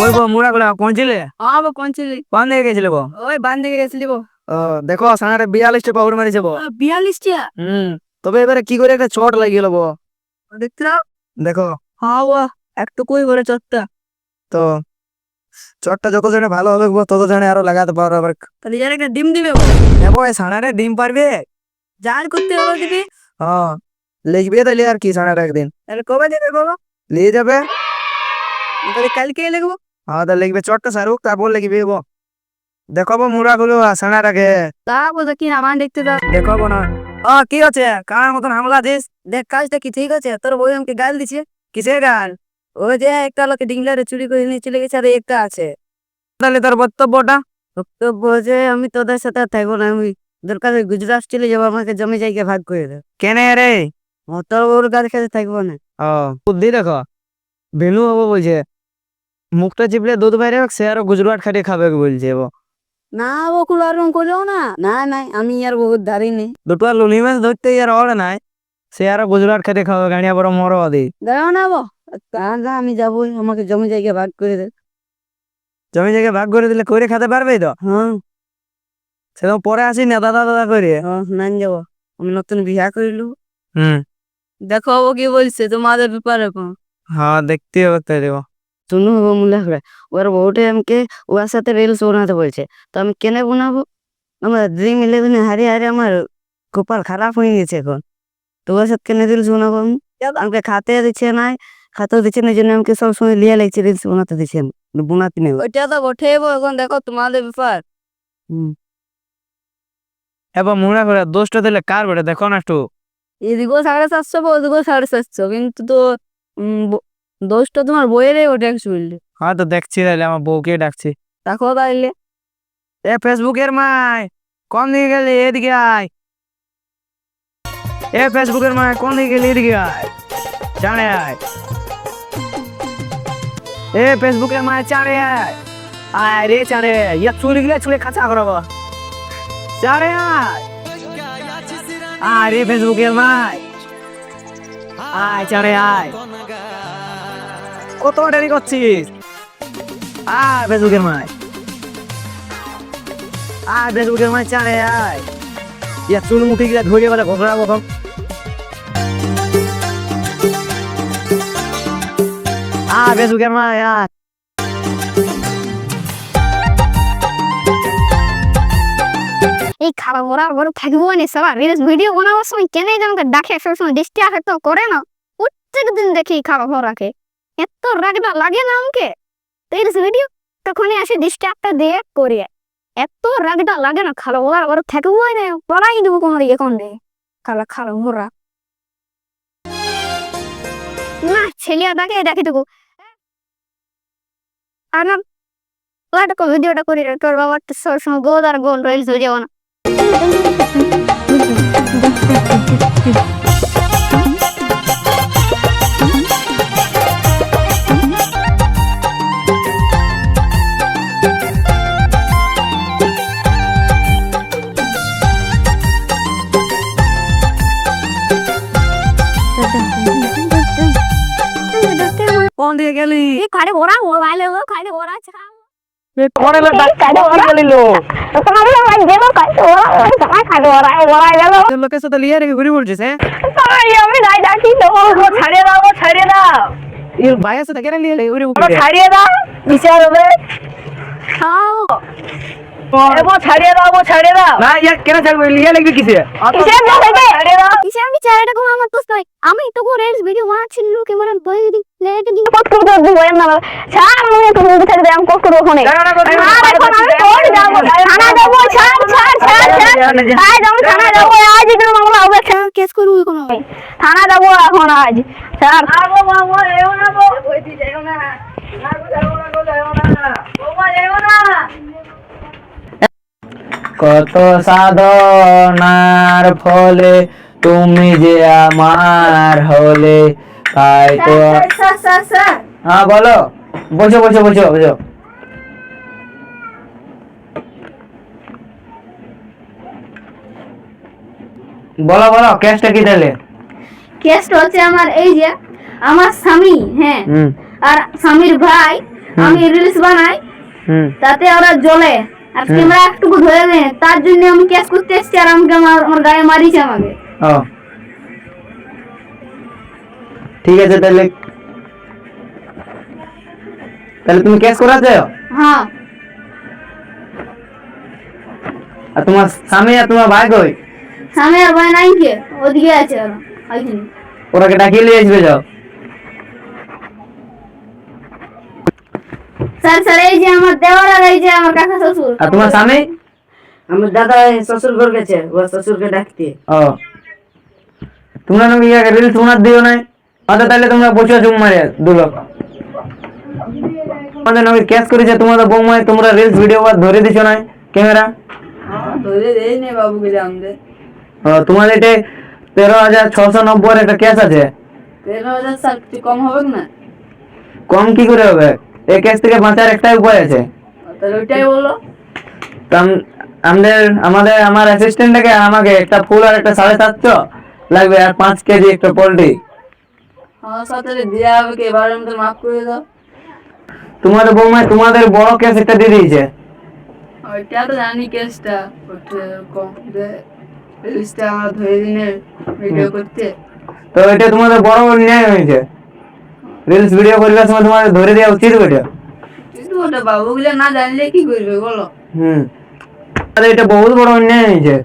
ওই গো মুড়া গুলা পৌঁছিলে? হ্যাঁ বো পৌঁছলি। কোন দিকে গেছিলে গো? ওই বান দিকে গেছিলি বো। ও দেখো সানারে 42টা পাউডার মারিছে গো। 42টা? তবে এবারে কি করে একটা চট লাগিয়ে গেল গো। দেখতে দাও। দেখো। হ্যাঁ বো একটু কই করে চটটা। তো চটটা যত জানে ভালো হবে গো তত জানে আরো লাগাতে পারো আবার। তাহলে যার একটা ডিম দিবে বো। দেখো এই সানারে ডিম পারবে? জাল করতে হলো দিবি। হ্যাঁ লিখবে তাহলে আর কি সানারে একদিন তাহলে কবে দিবে বাবা? নিয়ে যাবে। তাহলে কালকে লিখবো। হ্যাঁ তা লিখবে চটটা সারুক তারপর লিখবে গো। দেখাবো মুড়া গুলো সানারাকে। তা বলতো কি আমার দেখতে দাও। দেখাবো না। কি আছে কার মতন হামলা দিস? দেখ কাজটা কি ঠিক আছে? তোর বই আমাকে গাল দিছে। কিসের গান? ওই যে একটা লোকে ডিংলারে চুরি করে নিয়ে চলে গেছে আর একটা আছে। তাহলে তোর বক্তব্যটা? বক্তব্য যে আমি তোদের সাথে আর থাকবো না, আমি দরকার হয় গুজরাট চলে যাবো, আমাকে জমি জায়গা ভাগ করে দে। কেনে রে? তোর ওর কাছে কাছে থাকবো না। বুদ্ধি দেখো বেনু বাবু বলছে মুখটা চিপলে দুধ বাইরে হোক সে আরো গুজরাট খাটিয়ে খাবে বলছে। না বকুল আর করলেও না, না নাই আমি আর বহুত ধারি নেই। দুটো লুলি মাছ ধরতে আর ওড়ে নাই, সে আরো গুজরাট খাটিয়ে খাবে গাড়িয়া বড় মরো দি। দাঁড়াও না বো, আমি যাবোই, আমাকে জমি জায়গা ভাগ করে দে। জমি জায়গা ভাগ করে দিলে করে খেতে পারবেই তো। হ্যাঁ সেরকম পরে আসি না দাদা দাদা করে। না যাবো, আমি নতুন বিয়া করিলু। হুম দেখো ও কি বলছে তোমাদের ব্যাপারে। হ্যাঁ দেখতে হবে তাই দেবো। শুনু মূল্য করে ওর বউটে আমাকে ওর সাথে রিলস বানাতে বলছে, তো আমি কেন বানাবো? আমার ড্রিম 11 হারিয়ে হারিয়ে আমার কপাল খারাপ হয়ে গেছে এখন। তো ওর সাথে কেন রিলস বানাবো? আমি আমাকে খাতে দিচ্ছে না, খাতেও দিচ্ছে না, জন্য আমাকে সবসময় লিয়ে লাগছে রিলস বানাতে দিচ্ছে, বানাতে নেই। ওইটা তো বঠে এখন দেখো তোমাদের ব্যাপার। এবার মুড়া করে দোষটা দিলে কার বেড়ে দেখো না একটু। এদিকেও 750 ওদিকেও 750, কিন্তু তো দোষটা তোমার বইয়েরই ওটা অ্যাকচুয়ালি। হ্যাঁ তো দেখছি তাহলে আমার বউকে ডাকছি। দেখো তাইলে। ফেসবুকের মায় কোন দিকে গেলি? এদিকে আয়। ফেসবুকের মায় কোন দিকে গেলি? এদিকে আয়, চাঁড়ে আয়। ফেসবুকের মায় চাঁড়ে আয়। আয় রে চাঁড়ে, ইয়া চুরি গেলে চুলে খাঁচা করাবো। চাঁড়ে আয়। আয় রে ফেসবুকের মায়, আয় চাঁড়ে আয়। কত দেরি করছিস? আয় ফেসবুকের মায়, আয় ফেসবুকের মায় চাঁড়ে আয়। ইয়া চুল মুঠি গিয়ে ধরিয়ে বলে ঘোষণা কখন। আয় ফেসবুকের মায় আয়। এই খারাপ ওরা বড় থাকবো না সবার রিলস ভিডিও বানাবার সময় কেন আমাকে ডাকে সবসময় ডিস্টার্ব তো করে না। প্রত্যেক দিন দেখি খারাপ ওরাকে, এত রাগটা লাগে না আমাকে। রিলস ভিডিও তখনই আসে ডিস্টার্বটা দিয়ে করে, এত রাগটা লাগে না। খারাপ ওরা বড় থাকবো না, পড়াই দেবো কোনো দিকে কোন দিকে। খারাপ খারাপ ওরা না ছেলে ডাকে ডাকে দেবো। আর না ভিডিওটা করি তোর বাবার তো সবসময় গোল আর গোল রিলস ভিডিও না। কোন দিকে গেলি? খাড়ে ওরা মোবাইল খাড়ে ওরা লোকের সাথে লিয়ে রেখে ঘুরে পড়ছিস। আমি নাই ডাকি তো, ছাড়িয়ে দাও ছাড়িয়ে দাও। ভাইয়ের সাথে কেন লিয়ে ঘুরে ছাড়িয়ে দাও, বিচার হবে। ছাড়িয়ে দাও ছাড়িয়ে দাও। না ইয়ার কেন ছাড়বো? লিয়ে লাগবে কিসে? আমি তো রিলস ভিডিও বানাচ্ছি, লোকে মানে থানা যাবো এখন আজ। কত সাধনার ফলে তুমি যে আমার হলে, তাই তো। হ্যাঁ বলো, বলছো বলছো বলছো বলছো। বলো বলো কেসটা কি তাহলে? কেসটা হচ্ছে আমার এই যে আমার স্বামী, হ্যাঁ, আর স্বামীর ভাই আমি রিলস বানাই হুম তাতে ওরা জ্বলে আর ক্যামেরা একটুকু ধরে দেয় তার জন্য আমি কেস করতে এসেছি আর আমাকে আমার গায়ে মারিছে আমাকে। ও ঠিক আছে, তাহলে তাহলে তুমি কেস করাতে? হ্যাঁ আর তোমার স্বামী আর তোমার ভাই কই? সামনে আর ভাই নাই কে ওদিকে আছে ওরা ওইখানে। ওরাকে ডাকিয়ে নিয়ে আসবে, যাও। স্যার স্যার এই যে আমার দেওর আর এই যে আমার কাকা শ্বশুর। আর তোমার স্বামী? আমার দাদা শ্বশুর ঘর গেছে, ও শ্বশুরকে ডাকতে। ও তোমরা নাকি রিলস বানাত দিও না? আচ্ছা তাহলে তোমরা বসে চুম মারে দুলো আমাদের নাকি কেস করেছে তোমাদের বৌমায়, তোমরা রিলস ভিডিও ধরে দিছো না ক্যামেরা? ধরে দেই নে বাবু গেলে আমাদের তোমাদের এটা 13,690 একটা কেস আছে। 13,000 স্যার কিছু কম হবে না? কম কি করে হবে? এই কেস থেকে বাঁচার একটাই উপায় আছে। তাহলে ওইটাই বলো। তো আমার অ্যাসিস্ট্যান্টটাকে আর আমাকে একটা ফুল আর একটা 750 লাগবে, আর 5 কেজি একটা পোল্ট্রি। আমার সাথে দেওয়া হবে কি? এবার আমাদের মাফ করে দাও। তোমাদের বৌমায় তোমাদের বড় কেস একটা দিয়ে দিয়েছে। ওইটা তো জানি কেসটা, ওটা কম দে রিলসটা আমরা ধরে দিনে ভিডিও করতে। তো এটা তোমাদের বড় অন্যায় হয়েছে। রিলস ভিডিও করবার সময় তোমাদের ধরে দেওয়া উচিত ওটা। কিন্তু ওটা বাবুগুলো না জানলে কি করবে বলো? আর এটা বহুত বড় অন্যায় হয়েছে।